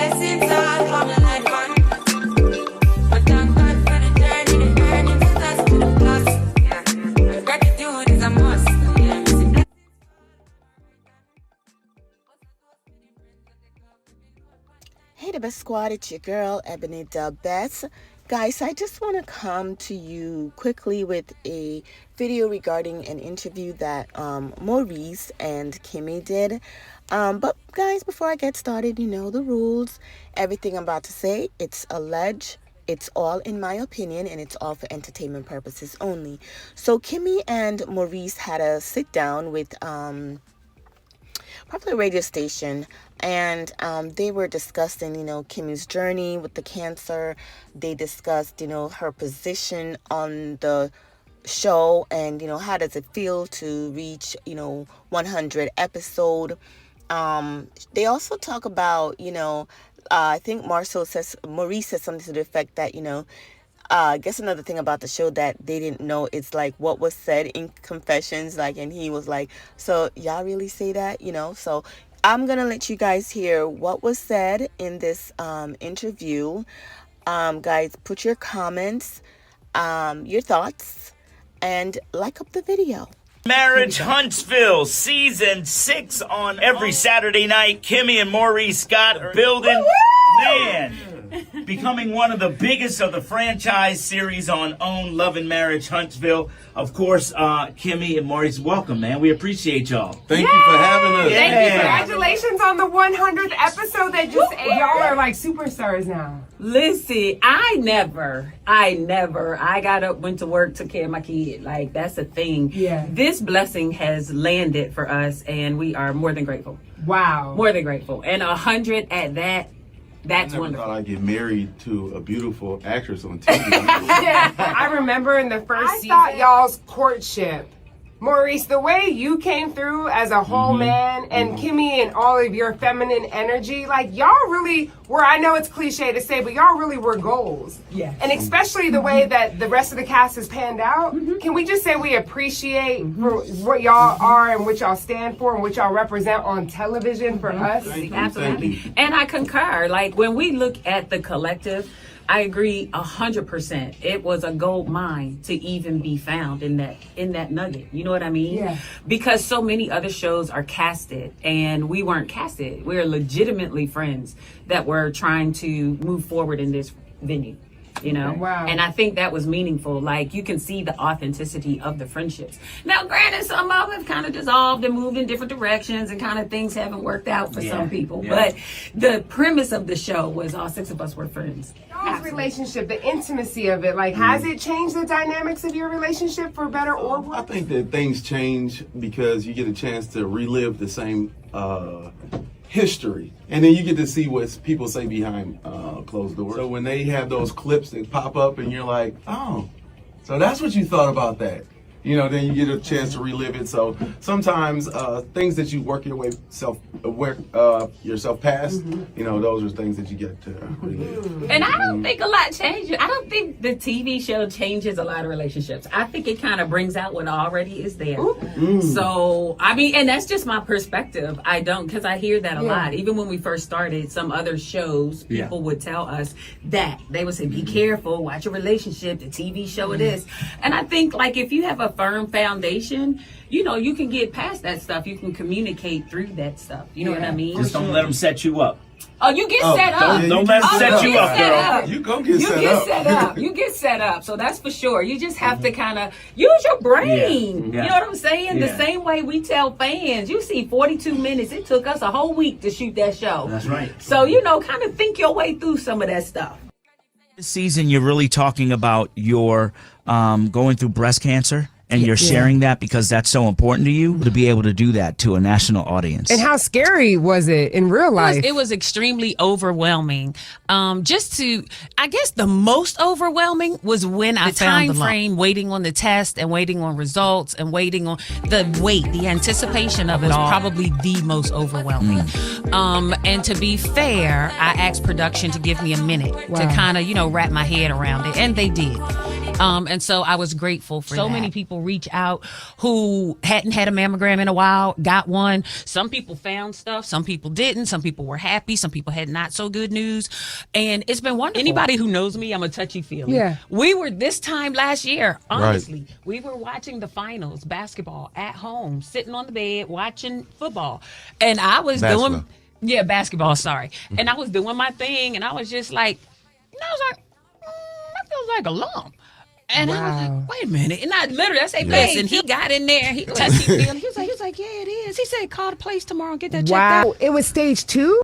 blessings all come in like fun. But thank God for the journey, the earnings, the dust to the plus. Yeah. Gratitude is a must. Yeah. Hey, the best squad, it's your girl, Ebony the Best. Guys, I just want to come to you quickly with a video regarding an interview that Maurice and Kimmie did. But guys, before I get started, you know the rules. Everything I'm about to say, it's alleged. It's all in my opinion, and it's all for entertainment purposes only. So Kimmie and Maurice had a sit down with probably a radio station, and they were discussing, you know, Kimmie's journey with the cancer. They discussed, you know, her position on the show, and, you know, how does it feel to reach, you know, 100 episode. They also talk about, you know, I think Maurice says something to the effect that, you know, I guess another thing about the show that they didn't know, it's like what was said in confessions, like, and he was like, so y'all really say that, you know? So I'm gonna let you guys hear what was said in this interview. Guys, put your comments, your thoughts, and like up the video. Marriage Huntsville Season 6 on every Saturday night. Kimmie and Maurice Scott building, man, becoming one of the biggest of the franchise series on OWN Love and Marriage Huntsville. Of course, Kimmie and Maurice, welcome, man. We appreciate y'all. Thank you for having us. Yeah. Thank you. Congratulations on the 100th episode that just aired. Y'all are like superstars now. Listen, I got up, went to work, took care of my kid. Like, that's a thing. Yeah. This blessing has landed for us, and we are more than grateful. Wow. More than grateful. And 100 at that, that's I never wonderful. thought I'd get married to a beautiful actress on TV. Yeah, I remember in the first season, thought y'all's courtship, Maurice, the way you came through as a whole man, and Kimmie and all of your feminine energy, like y'all really were, I know it's cliche to say, but y'all really were goals. Yeah. And especially the way that the rest of the cast has panned out. Can we just say we appreciate for what y'all are and what y'all stand for and what y'all represent on television for us? Absolutely. Thank you. And I concur. Like, when we look at the collective, I agree 100%. It was a gold mine to even be found in that nugget. You know what I mean? Yeah. Because so many other shows are casted, and we weren't casted. We're legitimately friends that were trying to move forward in this venue. You know? Wow. And I think that was meaningful. Like, you can see the authenticity of the friendships. Now, granted, some of them have kind of dissolved and moved in different directions, and kind of things haven't worked out for some people. Yeah. But the premise of the show was all 6 of us were friends. Y'all's relationship, the intimacy of it, like, has it changed the dynamics of your relationship for better or worse? I think that things change because you get a chance to relive the same history. And then you get to see what people say behind closed doors. So when they have those clips that pop up and you're like, oh, so that's what you thought about that. You know, then you get a chance to relive it. So sometimes things that you work yourself past, you know, those are things that you get to relive. And I don't think a lot changes. I don't think the TV show changes a lot of relationships. I think it kind of brings out what already is there. So, I mean, and that's just my perspective. I don't, because I hear that a lot. Even when we first started, some other shows, people would tell us that. They would say, be careful, watch your relationship, the TV show it is. And I think, like, if you have a firm foundation, you know, you can get past that stuff. You can communicate through that stuff. You know what I mean? Just don't let them set you up. Oh, you get set up. Don't let them set you up, girl. You go get You set get up. set up. You get set up. So that's for sure. You just have to kind of use your brain. Yeah. You know what I'm saying? Yeah. The same way we tell fans, you see 42 minutes. It took us a whole week to shoot that show. That's right. So, you know, kind of think your way through some of that stuff. This season, you're really talking about your going through breast cancer. And you're sharing that because that's so important to you to be able to do that to a national audience. And how scary was it in real life? It was extremely overwhelming. I guess the most overwhelming was when I found the time frame, waiting on the test and waiting on results and waiting on the anticipation of it was probably the most overwhelming. And to be fair, I asked production to give me a minute to kind of, wrap my head around it. And they did. And so I was grateful for so many people reach out who hadn't had a mammogram in a while, got one. Some people found stuff, some people didn't, some people were happy, some people had not so good news. And it's been wonderful. Anybody who knows me, I'm a touchy-feely. Yeah. We were this time last year, honestly, we were watching the finals, basketball, at home, sitting on the bed, watching football. And I was doing, basketball, sorry. And I was doing my thing, and I was just like, I was like, that feels like a lump. And I was like, wait a minute. And I said, listen, he got in there. He touched me. He was like, yeah, it is. He said, call the place tomorrow and get that checked out. It was stage 2?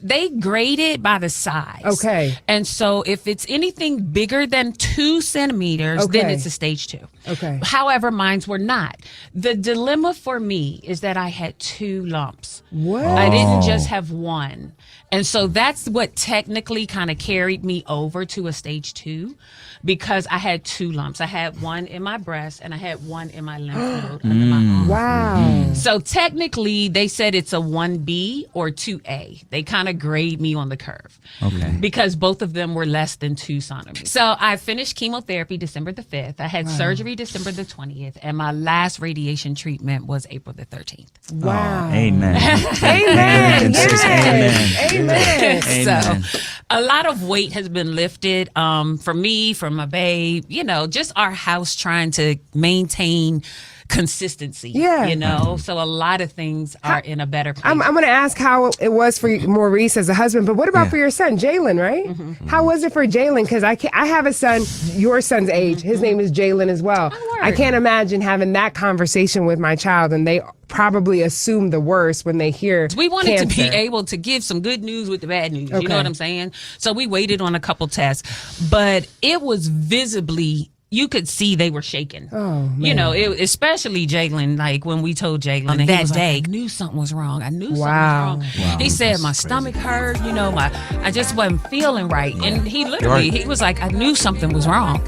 They grade it by the size. Okay. And so if it's anything bigger than 2 centimeters, then it's a stage 2. Okay. However, mines were not. The dilemma for me is that I had 2 lumps. What? I didn't just have 1. And so that's what technically kind of carried me over to a stage 2, because I had 2 lumps. I had one in my breast and I had one in my lymph node under my arm. Wow. So technically, they said it's a 1B or 2A. They kind of grade me on the curve. Okay. Because both of them were less than 2 centimeters. So I finished chemotherapy December the 5th. I had surgery December the 20th. And my last radiation treatment was April the 13th. Wow. Oh, amen. Amen. Yes. Amen. Amen. So a lot of weight has been lifted for me, for my babe, just our house trying to maintain consistency. Yeah. So a lot of things are in a better place. I'm going to ask how it was for Maurice as a husband, but what about for your son, Jalen, right? How was it for Jalen? Because I have a son, your son's age. His name is Jalen as well. I can't imagine having that conversation with my child, and they probably assume the worst when they hear we wanted cancer. to be able to give some good news with the bad news. You know what I'm saying? So we waited on a couple tests, but it was visibly, you could see they were shaking. Oh, man. Especially Jalen, like when we told Jalen that day, I knew something was wrong. I knew something was wrong. Wow, he said, that's my crazy. stomach hurt, I just wasn't feeling right. And he literally, he was like, I knew something was wrong.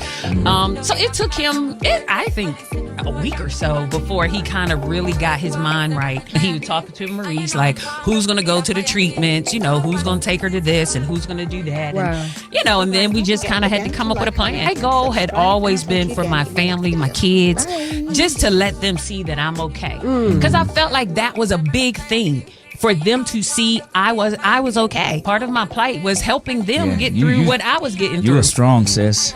So it took him, I think, a week or so before he kind of really got his mind right. He was talking to Maurice, like, who's going to go to the treatments, who's going to take her to this and who's going to do that. Wow. And then we just kind of had to come up with a plan. My goal had always been for my family, my kids, just to let them see that I'm okay. Because I felt like that was a big thing. For them to see I was okay. Part of my plight was helping them get through what I was getting through. You're strong, sis.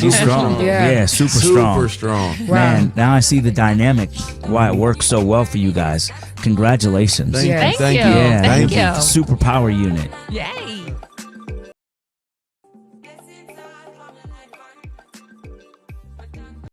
You're strong. Yeah, super strong. Super strong. Man, now I see the dynamic, why it works so well for you guys. Congratulations. Yeah. Thank you. Yeah, Thank you. Superpower unit. Yay.